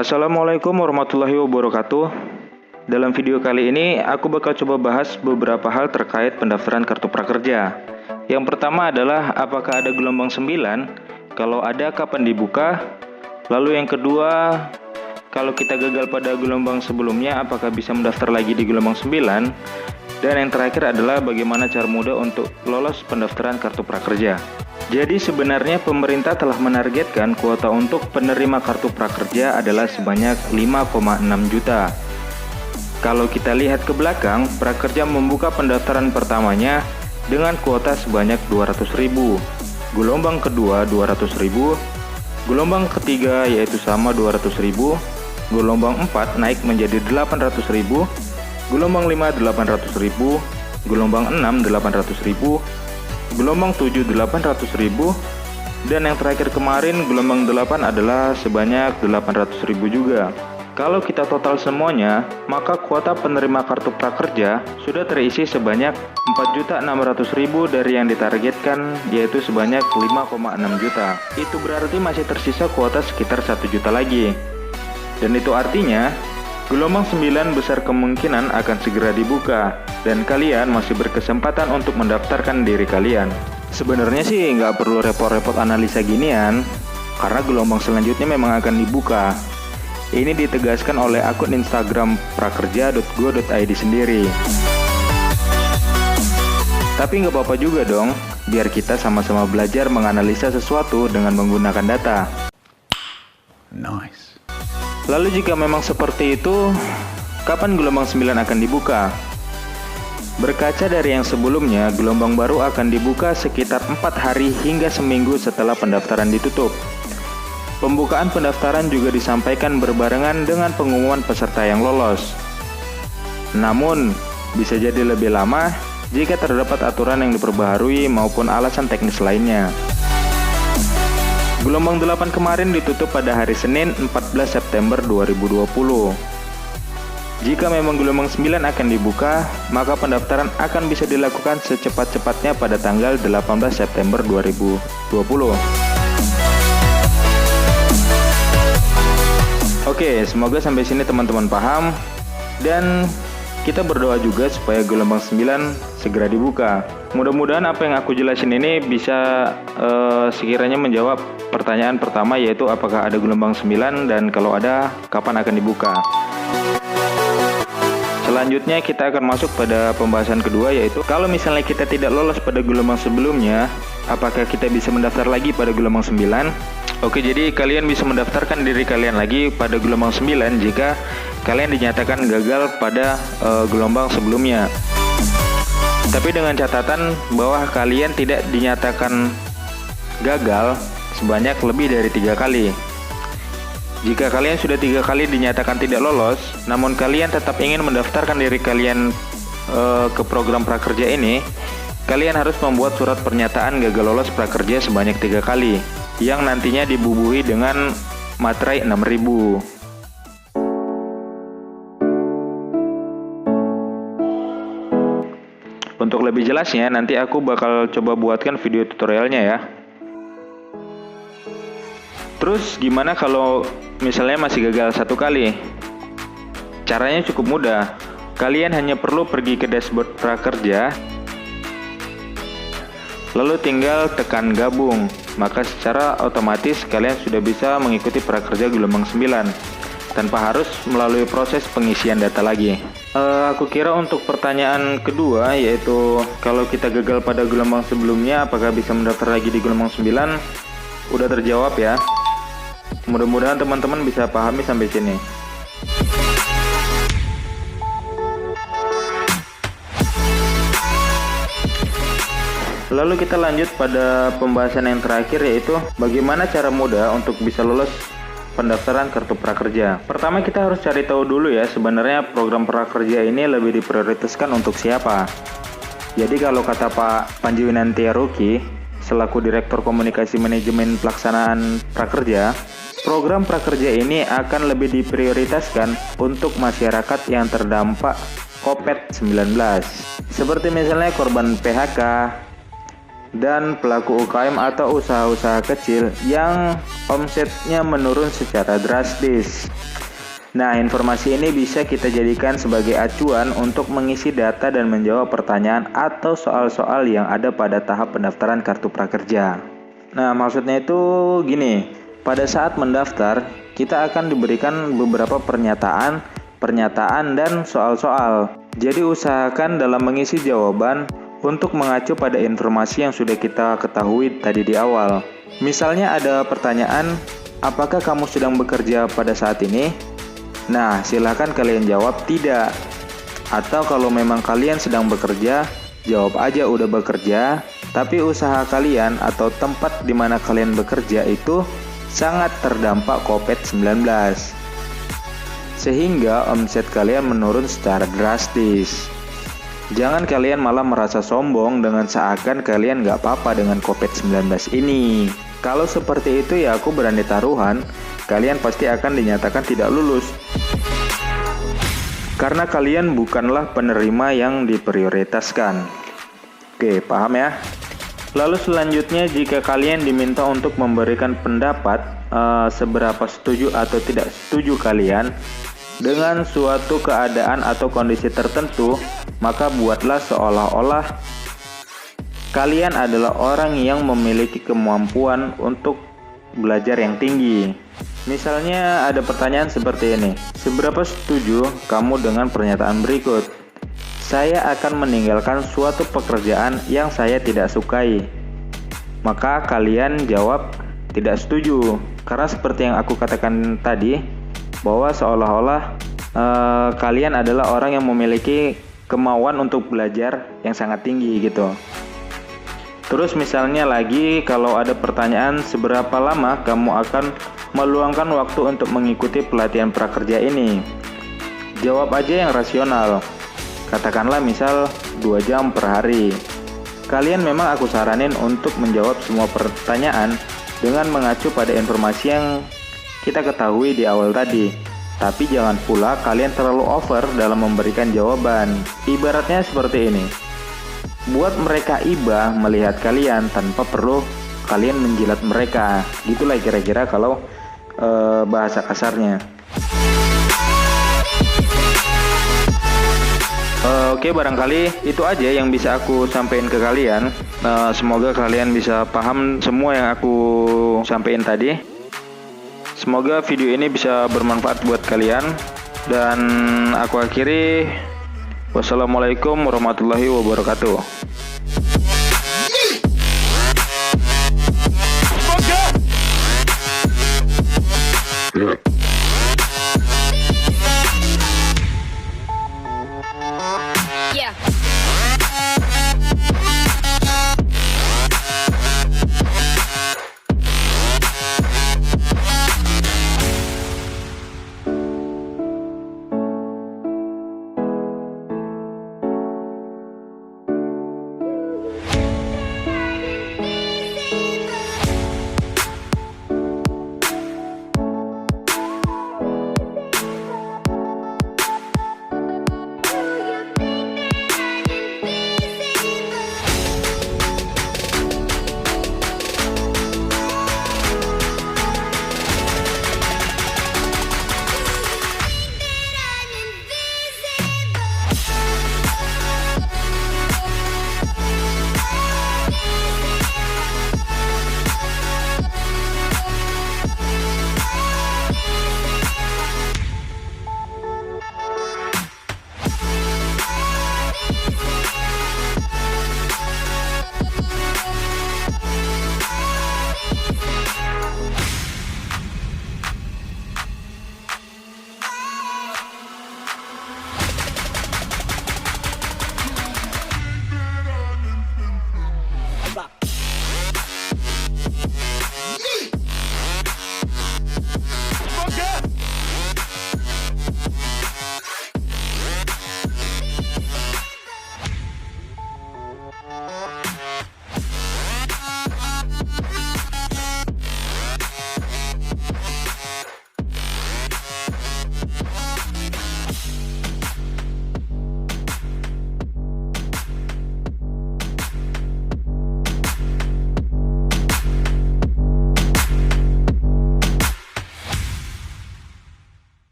Assalamualaikum warahmatullahi wabarakatuh. Dalam video kali ini, aku bakal coba bahas beberapa hal terkait pendaftaran kartu prakerja. Yang pertama adalah apakah ada gelombang 9? Kalau ada, kapan dibuka? Lalu yang kedua, kalau kita gagal pada gelombang sebelumnya, apakah bisa mendaftar lagi di gelombang 9? Dan yang terakhir adalah bagaimana cara mudah untuk lolos pendaftaran kartu prakerja. Jadi sebenarnya pemerintah telah menargetkan kuota untuk penerima kartu prakerja adalah sebanyak 5,6 juta. Kalau kita lihat ke belakang, prakerja membuka pendaftaran pertamanya dengan kuota sebanyak 200.000. Gelombang kedua 200.000, gelombang ketiga yaitu sama 200.000, gelombang 4 naik menjadi 800.000, gelombang 5 800.000, gelombang 6 800.000, gelombang 7 800.000, dan yang terakhir kemarin gelombang 8 adalah sebanyak 800.000 juga. Kalau kita total semuanya, maka kuota penerima kartu prakerja sudah terisi sebanyak 4.600.000 dari yang ditargetkan, yaitu sebanyak 5,6 juta. Itu berarti masih tersisa kuota sekitar 1 juta lagi. Dan itu artinya gelombang 9 besar kemungkinan akan segera dibuka, dan kalian masih berkesempatan untuk mendaftarkan diri kalian. Sebenarnya sih nggak perlu repot-repot analisa ginian, karena gelombang selanjutnya memang akan dibuka. Ini ditegaskan oleh akun Instagram prakerja.go.id sendiri. Tapi nggak apa-apa juga dong, biar kita sama-sama belajar menganalisa sesuatu dengan menggunakan data. Nice. Lalu jika memang seperti itu, kapan gelombang 9 akan dibuka? Berkaca dari yang sebelumnya, gelombang baru akan dibuka sekitar 4 hari hingga seminggu setelah pendaftaran ditutup. Pembukaan pendaftaran juga disampaikan berbarengan dengan pengumuman peserta yang lolos. Namun, bisa jadi lebih lama jika terdapat aturan yang diperbaharui maupun alasan teknis lainnya. Gelombang 8 kemarin ditutup pada hari Senin 14 September 2020. Jika memang gelombang 9 akan dibuka, maka pendaftaran akan bisa dilakukan secepat-cepatnya pada tanggal 18 September 2020. Oke, semoga sampai sini teman-teman paham, dan kita berdoa juga supaya gelombang 9 segera dibuka. Mudah-mudahan apa yang aku jelasin ini bisa sekiranya menjawab pertanyaan pertama, yaitu apakah ada gelombang 9 dan kalau ada, kapan akan dibuka. Selanjutnya kita akan masuk pada pembahasan kedua, yaitu kalau misalnya kita tidak lolos pada gelombang sebelumnya, apakah kita bisa mendaftar lagi pada gelombang 9? Oke, jadi kalian bisa mendaftarkan diri kalian lagi pada gelombang 9 jika kalian dinyatakan gagal pada gelombang sebelumnya. Tapi dengan catatan bahwa kalian tidak dinyatakan gagal sebanyak lebih dari 3 kali. Jika kalian sudah 3 kali dinyatakan tidak lolos, namun kalian tetap ingin mendaftarkan diri kalian ke program prakerja ini, kalian harus membuat surat pernyataan gagal lolos prakerja sebanyak 3 kali, yang nantinya dibubuhi dengan materai 6.000. Untuk lebih jelasnya, nanti aku bakal coba buatkan video tutorialnya ya. Terus gimana kalau misalnya masih gagal 1 kali? Caranya cukup mudah. Kalian hanya perlu pergi ke dashboard prakerja, lalu tinggal tekan gabung. Maka secara otomatis kalian sudah bisa mengikuti prakerja gelombang 9 tanpa harus melalui proses pengisian data lagi. Aku kira untuk pertanyaan kedua, yaitu kalau kita gagal pada gelombang sebelumnya, apakah bisa mendaftar lagi di gelombang 9, udah terjawab ya. Mudah-mudahan teman-teman bisa pahami sampai sini. Lalu kita lanjut pada pembahasan yang terakhir, yaitu bagaimana cara mudah untuk bisa lolos pendaftaran kartu prakerja. Pertama kita harus cari tahu dulu ya, sebenarnya program prakerja ini lebih diprioritaskan untuk siapa. Jadi kalau kata Pak Panji Winantia Ruki, selaku Direktur Komunikasi Manajemen Pelaksanaan Prakerja, program prakerja ini akan lebih diprioritaskan untuk masyarakat yang terdampak COVID-19, seperti misalnya korban PHK, dan pelaku UKM atau usaha-usaha kecil yang omsetnya menurun secara drastis. Nah, informasi ini bisa kita jadikan sebagai acuan untuk mengisi data dan menjawab pertanyaan atau soal-soal yang ada pada tahap pendaftaran kartu prakerja. Nah, maksudnya itu gini, pada saat mendaftar, kita akan diberikan beberapa pernyataan dan soal-soal. Jadi usahakan dalam mengisi jawaban untuk mengacu pada informasi yang sudah kita ketahui tadi di awal. Misalnya ada pertanyaan, apakah kamu sedang bekerja pada saat ini? Nah, silakan kalian jawab tidak. Atau kalau memang kalian sedang bekerja, jawab aja udah bekerja, tapi usaha kalian atau tempat di mana kalian bekerja itu sangat terdampak COVID-19. Sehingga omset kalian menurun secara drastis. Jangan kalian malah merasa sombong dengan seakan kalian gak apa-apa dengan COVID-19 ini. Kalau seperti itu ya aku berani taruhan, kalian pasti akan dinyatakan tidak lulus. Karena kalian bukanlah penerima yang diprioritaskan. Oke, paham ya? Lalu selanjutnya jika kalian diminta untuk memberikan pendapat seberapa setuju atau tidak setuju kalian dengan suatu keadaan atau kondisi tertentu, maka buatlah seolah-olah kalian adalah orang yang memiliki kemampuan untuk belajar yang tinggi. Misalnya ada pertanyaan seperti ini, seberapa setuju kamu dengan pernyataan berikut? Saya akan meninggalkan suatu pekerjaan yang saya tidak sukai. Maka kalian jawab tidak setuju, karena seperti yang aku katakan tadi, bahwa seolah-olah kalian adalah orang yang memiliki kemauan untuk belajar yang sangat tinggi gitu. Terus misalnya lagi kalau ada pertanyaan seberapa lama kamu akan meluangkan waktu untuk mengikuti pelatihan prakerja ini? Jawab aja yang rasional. Katakanlah misal 2 jam per hari. Kalian memang aku saranin untuk menjawab semua pertanyaan dengan mengacu pada informasi yang kita ketahui di awal tadi. Tapi jangan pula kalian terlalu over dalam memberikan jawaban. Ibaratnya seperti ini. Buat mereka iba melihat kalian tanpa perlu kalian menjilat mereka. Gitulah kira-kira kalau bahasa kasarnya. Oke, barangkali itu aja yang bisa aku sampaikan ke kalian. Semoga kalian bisa paham semua yang aku sampaikan tadi. Semoga video ini bisa bermanfaat buat kalian. Dan aku akhiri. Wassalamualaikum warahmatullahi wabarakatuh.